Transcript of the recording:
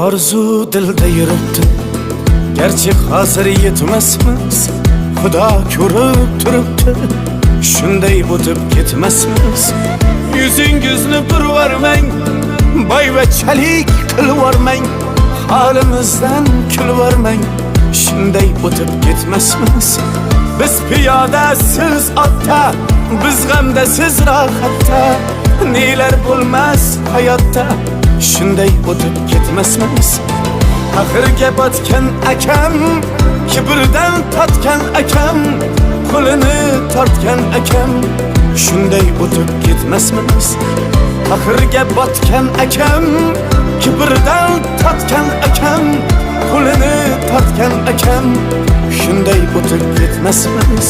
orzu dilda yuribdi, gerçi hozir yetmasmiz. Xudo ko'rib turibdi, shunday o'tib ketmasmiz. Yuzingizni burvarmang, boyvachalik qilvormang, holimizdan kulvormang, shunday o'tib ketmasmiz. Biz piyoda, siz otda, biz g'amda, siz rohatda, nelar bo'lmas hayotda, shunday o'tib ketmasmiz. Axirga botgan akam, kibrdan totgan akam, qo'lini tortgan akam, shunday o'tib ketmasmiz. Axirga botgan akam, kibrdan totgan akam, qo'lini tortgan akam, shunday o'tib ketmasmiz.